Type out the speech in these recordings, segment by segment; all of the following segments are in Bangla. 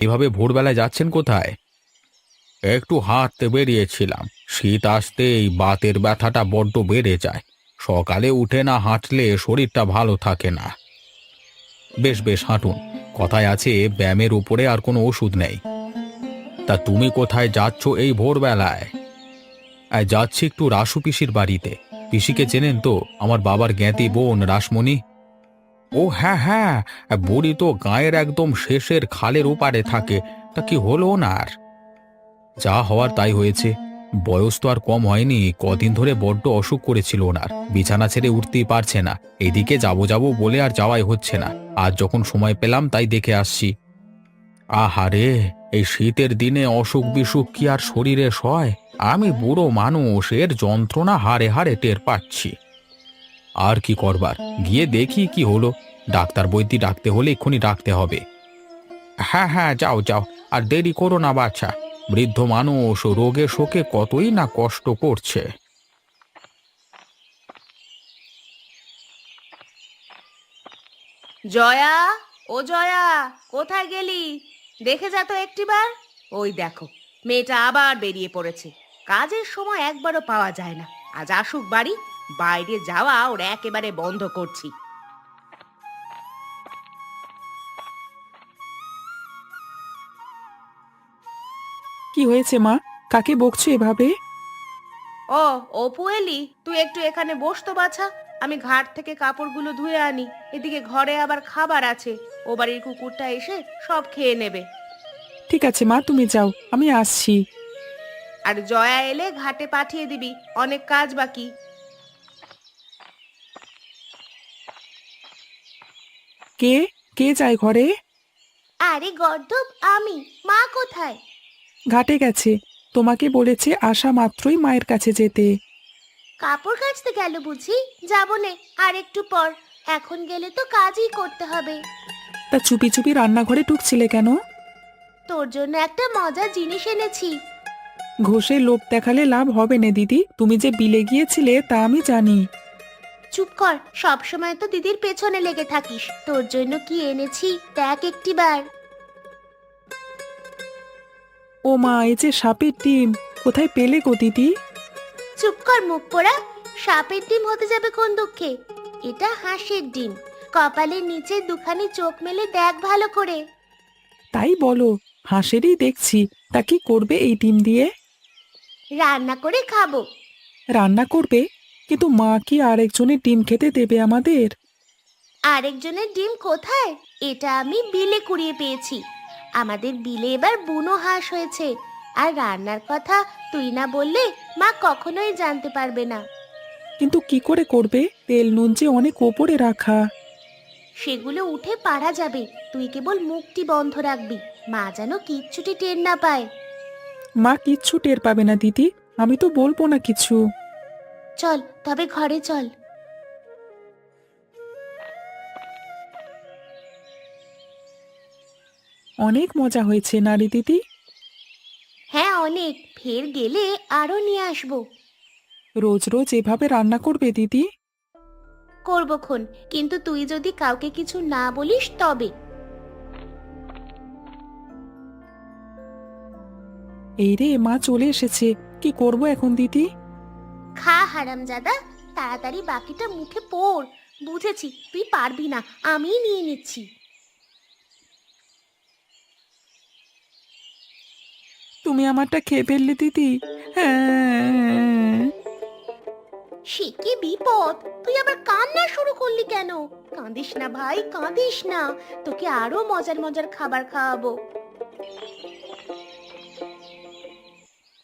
এভাবে ভোরবেলায় যাচ্ছেন কোথায়? একটু হাঁটতে বেরিয়েছিলাম। শীত আসতে এই বাতের ব্যথাটা বড্ড বেড়ে যায়। সকালে উঠে না হাঁটলে শরীরটা ভালো থাকে না। বেশ বেশ হাঁটুন। কথায় আছে ব্যায়ামের উপরে আর কোনো ওষুধ নেই। তা তুমি কোথায় যাচ্ছ এই ভোরবেলায়? যাচ্ছি একটু রাসু পিসির বাড়িতে। পিসিকে চেনেন তো, আমার বাবার জ্ঞাতি বোন রাসমণি। ও হ্যাঁ হ্যাঁ, বুড়ি তো গাঁয়ের একদম শেষের খালের ওপারে থাকে। তা কি হলো ওনার? যা হওয়ার তাই হয়েছে। বয়স তো আর কম হয়নি, কদিন ধরে বড্ড অসুখ করেছিল ওনার, বিছানা ছেড়ে উঠতেই পারছে না। এদিকে যাবো যাবো বলে আর যাওয়াই হচ্ছে না। আজ যখন সময় পেলাম তাই দেখে আসছি। আহারে, এই শীতের দিনে অসুখ বিসুখ কি আর শরীরে সয়? আমি বুড়ো মানুষ, এর যন্ত্রণা হাড়ে হাড়ে টের পাচ্ছি। আর কি করবার, গিয়ে দেখি কি হলো। ডাক্তার বৈদ্যি ডাকতে হলে এক্ষুনি ডাকতে হবে। হ্যাঁ হ্যাঁ, যাও যাও, আর দেরি করো না বাছা। বৃদ্ধ মানুষ রোগে শোকে কতই না কষ্ট করছে। জয়া, ও জয়া, কোথায় গেলি? দেখে যা তো একটিবার। ওই দেখো, মেয়েটা আবার বেরিয়ে পড়েছে। কাজের সময় একবারও পাওয়া যায় না। আজ আসুক বাড়ি, বাইরে যাওয়া ওর একেবারে বন্ধ করছি। কি হয়েছে মা? কাকে বকছো এভাবে? ও, অপু এলি? তুই একটু এখানে বস তো বাছা। আমি ঘাট থেকে কাপড়গুলো ধুয়ে আনি। এদিকে ঘরে আবার খাবার আছে। ও বাড়ির কুকুরটা এসে সব খেয়ে নেবে। ঠিক আছে মা, তুমি যাও, আমি আসছি। আর জয়া এলে ঘাটে পাঠিয়ে দিবি, অনেক কাজ বাকি। কে কে যায় ঘরে? আরে গর্দব, আমি। মা কোথায়? ঘাটে গেছে। তোমাকে বলেছে আসা মাত্রই মায়ের কাছে যেতে। কাপড় কাচতে গেল বুঝি? যাবো নে, আর একটু পর। এখন গেলে তো কাজই করতে হবে। তা চুপি চুপি রান্নাঘরে ঢুকছিলে কেন? তোর জন্য একটা মজার জিনিস এনেছি। ঘষে লোভ দেখালে লাভ হবে না দিদি, তুমি যে বিলে গিয়েছিলে তা আমি জানি। চুপ কর, সব সময় তো দিদির পেছনে লেগে থাকিস। তোর জন্য কি এনেছি দেখ একটিবার। ও মা, এই যে সাপের ডিম, কোথায় পেলে গো দিদি? চুপ কর মুখ পোড়া। সাপের ডিম হতে যাবে কোন দুঃখে? এটা হাঁসের ডিম। কপালের নিচে দুখানি চোখ মেলে দেখ ভালো করে। তাই বলো? হাঁসেরই দেখছি। তা কি করবে এই ডিম দিয়ে? রান্না করে খাবো। রান্না করবে? কিন্তু মা কি আরেকজনের ডিম খেতে দেবে আমাদের? আরেকজনের ডিম কোথায়? এটা আমি বিলে কুড়িয়ে পেয়েছি। আমাদের বিলে এবার বুনো হাঁস হয়েছে। আর রান্নার কথা তুই না বললে মা কখনোই জানতে পারবে না। কিন্তু কি করে করবে? তেল নুন যে অনেক ওপরে রাখা। সেগুলো উঠে পারা যাবে। তুই কেবল মুখটি বন্ধ রাখবি, মা যেন কিচ্ছুটি টের না পায়। মা কিচ্ছু টের পাবে না দিদি, আমি তো বলবো না কিছু। চল তবে ঘরে চল। অনেক মজা হয়েছে নারী দিদি। হ্যাঁ অনেক, ফের গেলে আরো নিয়ে আসবো। রোজ রোজ এভাবে রান্না করবে দিদি? করবো খন, কিন্তু তুই যদি কাউকে কিছু না বলিস তবে। এই রে, মা চলে এসেছে। কি করব এখন দিদি? খা হারামজাদা, তাড়াতাড়ি বাকিটা মুখে পড়। বুঝেছি তুই পারবি না, আমিই নিয়ে নিচ্ছি। তুমি আমারটা খেয়ে ফেললে দিদি। হ্যাঁ। সে কি বিপদ! তুই আবার কান্না শুরু করলি কেন? কাঁদিস না ভাই, কাঁদিস না। তোকে আরো মজার মজার খাবার খাওয়াবো।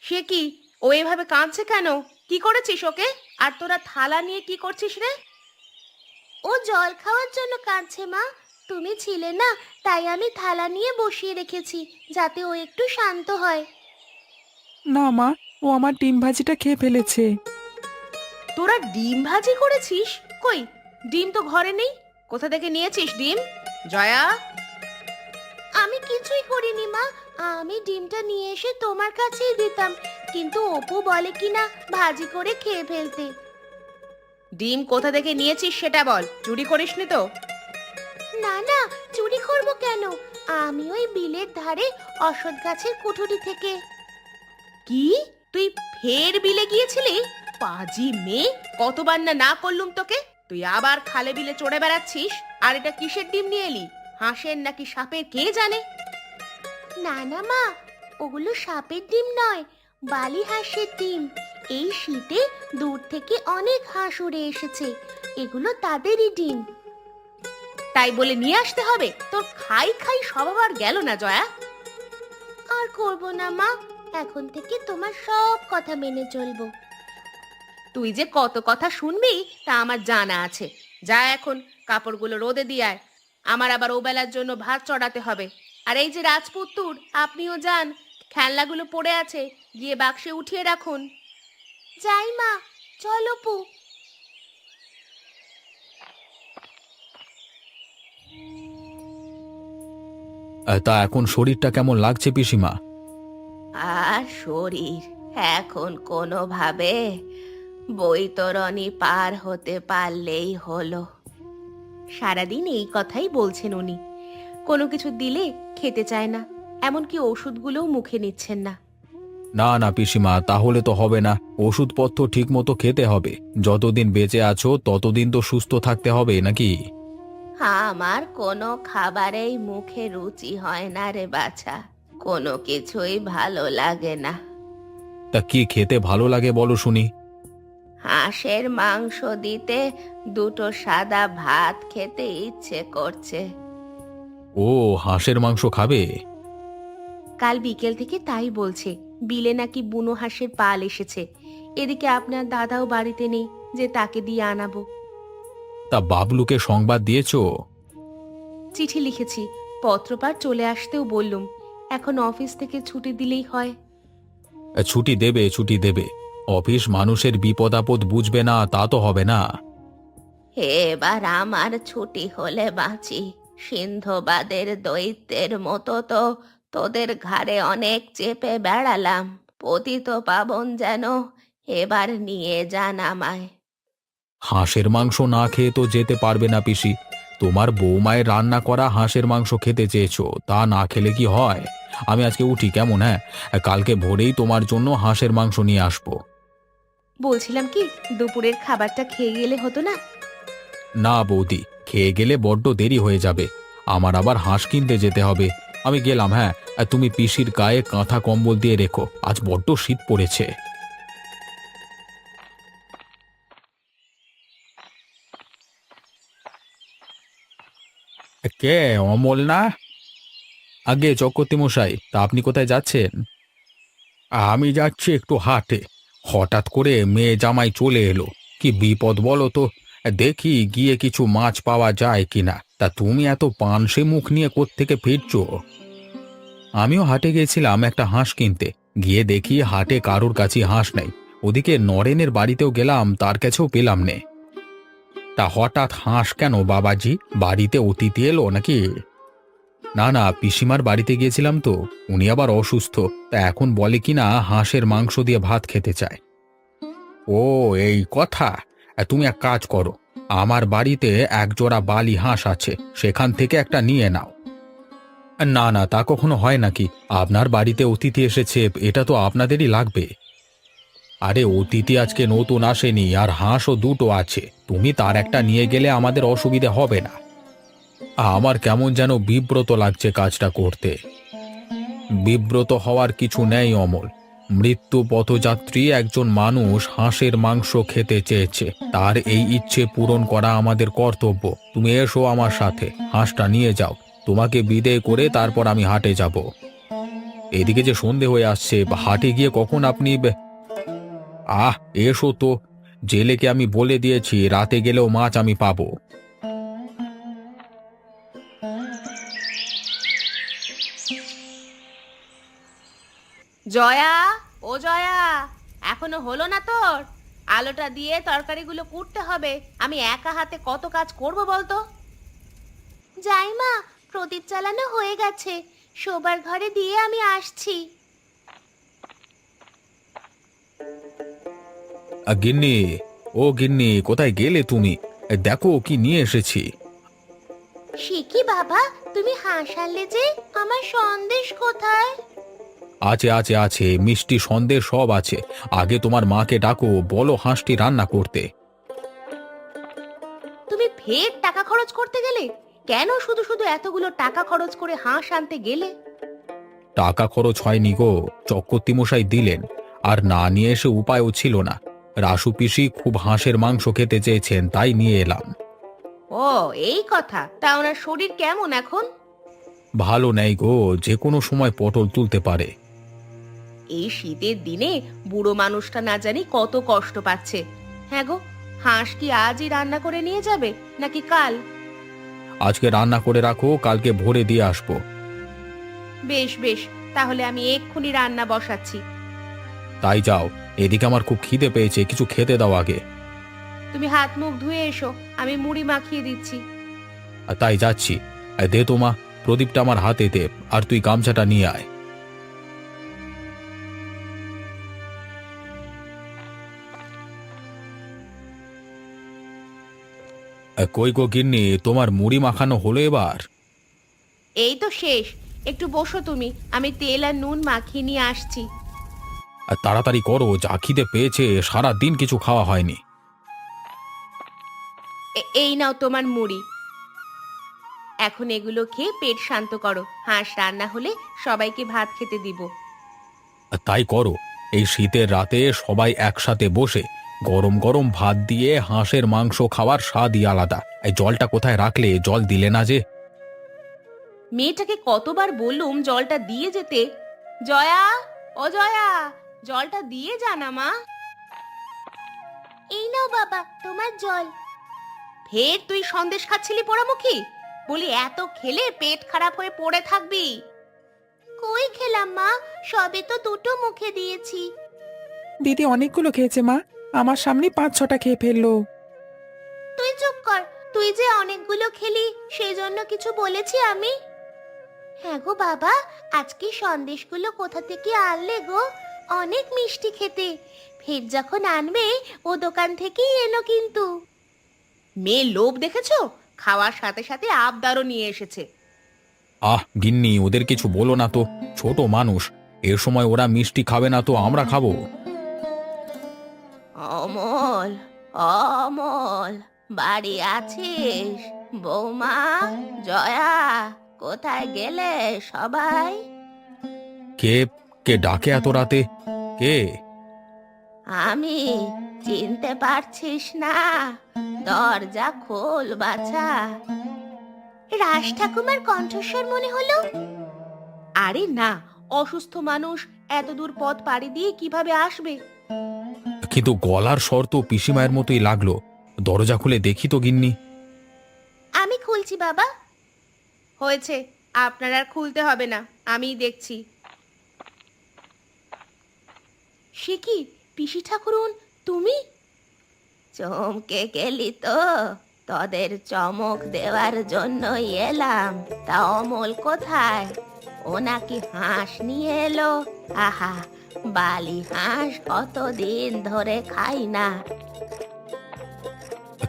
সে কি, ও এভাবে কাঁদছে কেন? কি করেছিস ওকে? আর তোরা থালা নিয়ে কি করছিস রে? ও জল খাওয়ার জন্য কাঁদছে মা। তুমি ছিলে না, তাই আমি থালা নিয়ে বসিয়ে রেখেছি, যাতে ও একটু শান্ত হয়। না মা, ও আমার ডিম ভাজিটা খেয়ে ফেলেছে। তোরা ডিম ভাজি করেছিস? কই, ডিম তো ঘরে নেই। কোথা থেকে নিয়েছিস ডিম? জয়া, আমি কিছুই করিনি মা। আমি ডিমটা নিয়ে এসে তোমার কাছেই দিতাম, কিন্তু অপু বলে কিনা ভাজি করে খেয়ে ফেলতে। ডিম কোথা থেকে নিয়েছিস সেটা বল, চুরি করিসনি তো? না না, চুরি করব কেন? আমি ওই বিলের ধারে অশ্বত্থ গাছের কুঠুরি থেকে। কি, তুই ফের বিলে গিয়েছিলি? পাজি মেয়ে, কতবার না না করলুম তোকে, তুই আবার খালে বিলে চড়ে বেড়াচ্ছিস। আর এটা কিসের ডিম নিয়ে এলি? হাঁসের নাকি সাপের কে জানে? না না মা, ওগুলো সাপের ডিম নয়, বালি হাঁসের ডিম। এই শীতে দূর থেকে অনেক হাঁস উড়ে এসেছে, এগুলো তাদেরই ডিম। তাই বলে নিয়ে আসতে হবে? তোর খাই খাই স্বভাব আর গেল না জয়া। আর করব না মা, এখন থেকে তোমার সব কথা মেনে চলবো। তুই যে কত কথা শুনবি তা আমার জানা আছে। যা এখন কাপড়গুলো রোদে দিয়ে আয়, আমার আবার ওবেলার জন্য ভাত চড়াতে হবে। আর এই যে রাজপুত্তুর, আপনিও যান, খেলনাগুলো পড়ে আছে, গিয়ে বাক্সে উঠিয়ে রাখুন। যাই মা, চলো পু। তা এখন শরীরটা কেমন লাগছে পিসিমা? আর শরীর এখন কোনোভাবে বৈতরণী পার হতে পারলেই হলো। সারাদিন এই কথাই বলছেন উনি। কোনো কিছু দিলে খেতে চায় না, এমনকি ওষুধগুলোও মুখে নিচ্ছেন না। না না পিসিমা, তাহলে তো হবে না। ওষুধপত্র ঠিক মতো খেতে হবে। যতদিন বেঁচে আছো ততদিন তো সুস্থ থাকতে হবে নাকি? আমার কোনো খাবারেই মুখে রুচি হয় না রে বাছা, কোনো কিছুই ভালো লাগে না। তা কি খেতে ভালো লাগে বলো শুনি? হাঁসের মাংস দিতে দুটো সাদা ভাত খেতে ইচ্ছে করছে। ও, হাঁসের মাংস খাবে? কাল বিকেল থেকে তাই বলছে। বিলে নাকি বুনো হাঁসের পাল এসেছে। এদিকে আপনার দাদাও বাড়িতে নেই যে তাকে দিয়ে আনাবো। তা বাবলুকে সংবাদ দিয়েছো? চিঠি লিখেছি, পত্রপাঠ চলে আসতেও বললুম। এখন অফিস থেকে ছুটি দিলেই হয়। ছুটি দেবে, ছুটি দেবে। অফিস মানুষের বিপদ আপদ বুঝবে না তা তো হবে না। এবার আমার ছুটি হলে বাঁচি। সিন্ধবাদের দৈত্যের মতো তো তোদের ঘাড়ে অনেক চেপে বেড়ালাম। পতিত পাবন যেন এবার নিয়ে যান আমায়। হাঁসের মাংস না খেয়ে তো যেতে পারবে না পিসি। তোমার বৌমায়ের রান্না করা হাঁসের মাংস খেতে চেয়েছো, তা না খেলে কি হয়? আমি আজকে উঠি কেমন? হ্যাঁ, কালকে ভোরেই তোমার জন্য হাঁসের মাংস নিয়ে আসবো। বলছিলাম কি, দুপুরের খাবারটা খেয়ে গেলে হতো না? না বৌদি, খেয়ে গেলে বড্ড দেরি হয়ে যাবে। আমার আবার হাঁস কিনতে যেতে হবে। আমি গেলাম, হ্যাঁ। আর তুমি পিসির গায়ে কাঁথা কম্বল দিয়ে রেখো, আজ বড্ড শীত পড়েছে। কে, অমল না? আগে চক্রবর্তী মশাই, তা আপনি কোথায় যাচ্ছেন? আমি যাচ্ছি একটু হাটে। হঠাৎ করে মেয়ে জামাই চলে এলো, কি বিপদ বলো তো। দেখি গিয়ে কিছু মাছ পাওয়া যায় কিনা। তা তুমি এত পানসে মুখ নিয়ে কোত্থেকে ফিরছো? আমিও হাটে গেছিলাম একটা হাঁস কিনতে, গিয়ে দেখি হাটে কারোর কাছে হাঁস নেই। ওদিকে নরেনের বাড়িতেও গেলাম, তার কাছেও পেলাম নে। তা হঠাৎ হাঁস কেন বাবাজি? বাড়িতে অতিথি এলো নাকি? না না, পিসিমার বাড়িতে গিয়েছিলাম তো, উনি আবার অসুস্থ। তা এখন বলে কিনা হাঁসের মাংস দিয়ে ভাত খেতে চায়। ও, এই কথা। তুমি এক কাজ করো, আমার বাড়িতে এক জোড়া বালি হাঁস আছে, সেখান থেকে একটা নিয়ে নাও। না না, তা কখনো হয় নাকি? আপনার বাড়িতে অতিথি এসেছে, এটা তো আপনাদেরই লাগবে। আরে অতিথি আজকে নতুন আসেনি, আর হাঁসও দুটো আছে, তুমি তার একটা নিয়ে গেলে আমাদের অসুবিধে হবে না। আমার কেমন যেন বিব্রত লাগছে কাজটা করতে। বিব্রত হওয়ার কিছু নেই অমল। মৃত্যু পথযাত্রী একজন মানুষ হাঁসের মাংস খেতে চেয়েছে, তার এই ইচ্ছে পূরণ করা আমাদের কর্তব্য। তুমি এসো আমার সাথে, হাঁসটা নিয়ে যাও। তোমাকে বিদেয় করে তারপর আমি হাটে যাব। এদিকে যে সন্ধে হয়ে আসছে, হাটে গিয়ে কখন আপনি এসো তো। জেলেকে আমি বলে দিয়েছি রাতে গেলেও মাছ আমি পাবো। জয়া, ও জয়া, এখনো হলো না তোর? আলোটা দিয়ে তরকারিগুলো কুটতে হবে। আমি একা হাতে কত কাজ করব বলতো? যাই মা, প্রদীপ জ্বালানো হয়ে গেছে, শোবার ঘরে দিয়ে আমি আসছি। গিন্নি, ও গিন্নি, কোথায় গেলে তুমি? দেখো কি নিয়ে এসেছি। সে কি বাবা, তুমি হাসালে যে, আমার সন্দেশ কোথায়? আছে আছে আছে, মিষ্টি সন্দেশ সব আছে। আগে তোমার মাকে ডাকো, বলো হাঁসটি রান্না করতে। তুমি ফের টাকা খরচ করতে গেলে? কেন শুধু শুধু এতগুলো টাকা খরচ করে হাঁস আনতে গেলে? টাকা খরচ হয়নি গো, চক্রবর্তী মশাই দিলেন। আর না নিয়ে এসে উপায়ও ছিল না। রাসু পিসি খুব হাঁসের মাংস খেতে চেয়েছেন, তাই নিয়ে এলাম। ও, এই কথা। তা ওনার শরীর কেমন এখন? ভালো নেই গো, যে কোনো সময় পটল তুলতে পারে। এই শীতের দিনে বুড়ো মানুষটা না জানি কত কষ্ট পাচ্ছে। হ্যাঁ গো, হাঁস কি আজই রান্না করে নিয়ে যাবে নাকি কাল? আজকে রান্না করে রাখো, কালকে ভোরে দিয়ে আসবো। বেশ বেশ, তাহলে আমি এক্ষুনি রান্না বসাচ্ছি। তাই যাও, এদিকে আমার খুব খিদে পেয়েছে, কিছু খেতে দাও আগে। তুমি হাত মুখ ধুয়ে এসো, আমি মুড়ি মাখিয়ে দিচ্ছি। আর তাই যাচ্ছি। দে তো মা, প্রদীপটা আমার হাতে দে, আর তুই গামছাটা নিয়ে আয়। কই গো গিন্নি, তোমার মুড়ি মাখানো হলো এবার? এই তো শেষ। একটু বসো তুমি, আমি তেল আর নুন মাখিয়ে নিয়ে আসছি। আর তাড়াতাড়ি করো, যা খিদে পেয়েছে, সারা দিন কিছু খাওয়া হয়নি। এই নাও তোমার মুড়ি। এখন এগুলো খেয়ে পেট শান্ত করো। হাঁস রান্না হলে সবাইকে ভাত খেতে দিব। আর তাই করো, এই শীতের রাতে সবাই একসাথে বসে গরম গরম ভাত দিয়ে হাঁসের মাংস খাওয়ার স্বাদই আলাদা। এই জলটা কোথায় রাখলে, জল দিলে না যে? মেয়েটাকে কতবার বললুম জলটা দিয়ে যেতে। জয়া, ও জয়া, জলটা দিয়ে যা না মা। এই নাও বাবা তোমার জল। ফের তুই সন্দেশ খাচ্ছিলি পোড়ামুখী? বলি এত খেলে পেট খারাপ হয়ে পড়ে থাকবি। কই খেলাম মা, সবে তো দুটো মুখে দিয়েছি। দিদি অনেকগুলো খেয়েছে মা, আমার সামনে 5-6টা খেয়ে ফেললো। তুই চুপ কর। তুই যে অনেকগুলো খেলি, সেই জন্য কিছু বলেছি আমি? হ্যাঁ গো বাবা, আজকে সন্দেশগুলো কোথা থেকে আনলে গো? অনেক মিষ্টি খেতে। ফের যখন আনবে ও দোকান থেকেই এনো কিন্তু। মেয়ে লোভ দেখেছো? খাওয়ার সাথে সাথে আবদারও নিয়ে এসেছে। গিন্নি, ওদের কিছু বলো না তো, ছোট মানুষ। এর সময় ওরা মিষ্টি খাবে না তো আমরা খাবো? অমল, অমল, বাড়ি আছিস? বৌমা, জয়া, কোথায় গেলে সবাই? কে? কে ডাকে এত রাতে? কে? আমি, চিনতে পারছিস না? দরজা খোল বাছা। রাজ ঠাকুমার কণ্ঠস্বর মনে হলো। আরে না, অসুস্থ মানুষ এত দূর পথ পাড়ি দিয়ে কিভাবে আসবে? কিন্তু গলার স্বর তো পিসিমায়ের মতোই লাগলো। দরজা খুলে দেখি তো গিন্নি। আমি খুলছি বাবা। হয়েছে, আপনার আর খুলতে হবে না, আমিই দেখছি। সে কি, পিসি ঠাকুরুন, তুমি? চমকে গেলি তো? তোদের চমক দেওয়ার জন্যই এলাম। তা অমল কোথায়? ও নাকি হাঁস নিয়ে এলো। আহা, বালি হাঁস কতদিন ধরে খাই না।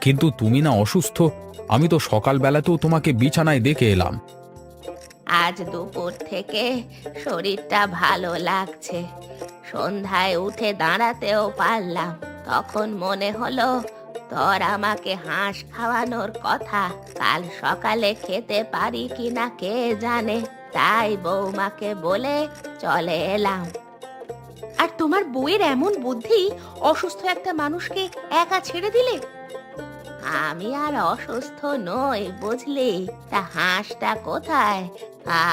কিন্তু তুমি না অসুস্থ? আমি তো সকালবেলাতেও তোমাকে বিছানায় দেখে এলাম। আজ দুপুর থেকে শরীরটা ভালো লাগছে। সন্ধ্যায় উঠে দাঁড়াতেও পারলাম। তখন মনে হলো তোর আমাকে হাঁস খাওয়ানোর কথা। কাল সকালে খেতে পারি কিনা কে জানে, তাই বৌমাকে বলে চলে এলাম। আর তোমার বউয়ের এমন বুদ্ধি, অসুস্থ একটা মানুষকে একা ছেড়ে দিলে। আমি আর অসুস্থ নই বুঝলি। তা হাঁসটা কোথায়?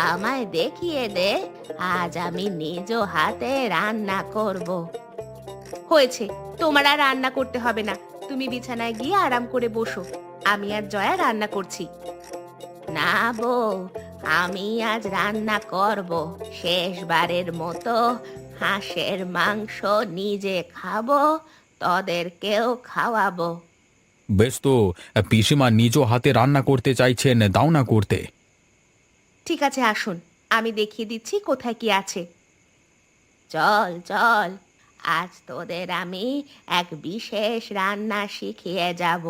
আমায় দেখিয়ে দে, আজ আমি নিজ হাতে রান্না করব। হয়েছে, তোমার আর রান্না করতে হবে না। তুমি বিছানায় গিয়ে আরাম করে বসো, আমি আর জয়া রান্না করছি। না বউ, আমি আজ রান্না করব। শেষবারের মতো হাঁসের মাংস নিজে খাবো, তোদেরকেও খাওয়াবো। বেশ তো, পিসিমা নিজ হাতে রান্না করতে চাইছেন, দাও না করতে। ঠিক আছে, আসুন, আমি দেখিয়ে দিচ্ছি কোথায় কি আছে। চল চল, আজ তোদের আমি এক বিশেষ রান্না শিখিয়ে যাব।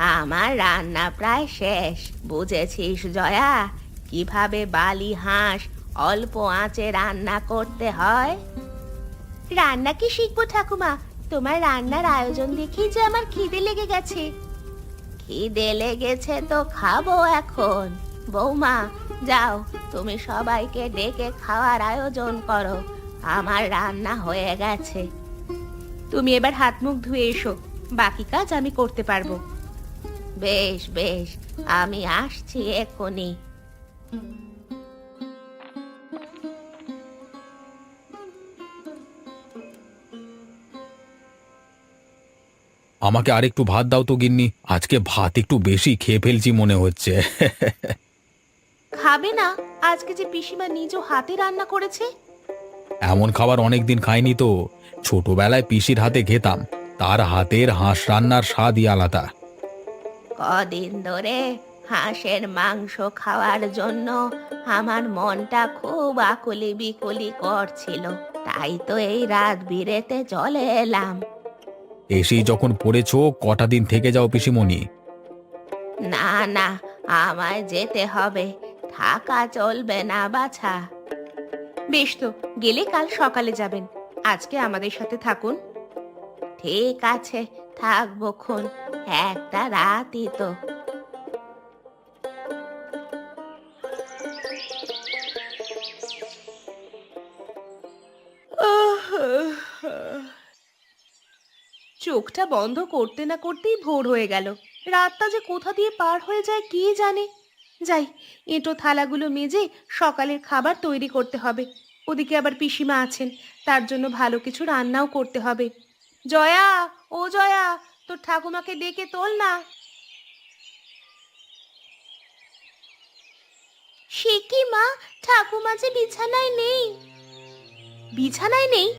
আমার রান্না প্রায় শেষ, বুঝেছিস জয়া কিভাবে বালি হাঁস অল্প আঁচে রান্না করতে হয়? রান্না কি শিখবো ঠাকুমা, তোমার রান্নার আয়োজন দেখেই যে আমার খিদে লেগে গেছে। খিদে লেগেছে তো খাবো এখন। বৌমা যাও, তুমি সবাইকে ডেকে খাওয়ার আয়োজন করো, আমার রান্না হয়ে গেছে। তুমি এবার হাত মুখ ধুয়ে এসো, বাকি কাজ আমি করতে পারবো। বেশ বেশ, আমি আসছি এক্ষুনি। আমাকে আরেকটু ভাত দাও তো গিন্নি, আজকে ভাত একটু বেশি খেয়ে ফেলছি মনে হচ্ছে। খাবে না? আজকে যে পিসিমা নিজ হাতে রান্না করেছে। এমন খাবার অনেকদিন খাইনি তো। ছোটবেলায় পিসির হাতে খেতাম, তার হাতের হাঁস রান্নার স্বাদই আলাদা। কদিন ধরে হাঁসের মাংস খাওয়ার জন্য আমার মনটা খুব আকুলি বিকুলি করছিল, তাই তো এই রাত বিরেতে চলে এলাম। এসেই যখন পড়েছো, কটা দিন থেকে যাও পিসিমণি। না না, আমায় যেতে হবে, থাকা চলবে না বাছা। বেশ তো, গেলে কাল সকালে যাবেন, আজকে আমাদের সাথে থাকুন। ঠিক আছে, থাকবো খন, একটা রাতই তো। চোখটা বন্ধ করতে না করতেই ভোর হয়ে গেল। রাতটা যে কোথা দিয়ে পার হয়ে যায় কে জানে। যাই, এঁটো থালাগুলো মেজে সকালের খাবার তৈরি করতে হবে। ওদিকে আবার পিসিমা আছেন, তার জন্য ভালো কিছু রান্নাও করতে হবে। জয়া, ও জয়া, তোর ঠাকুমাকে ডেকে তোল না। সে কি মা, ঠাকুমা যে বিছানায় নেই। বিছানায় নেই?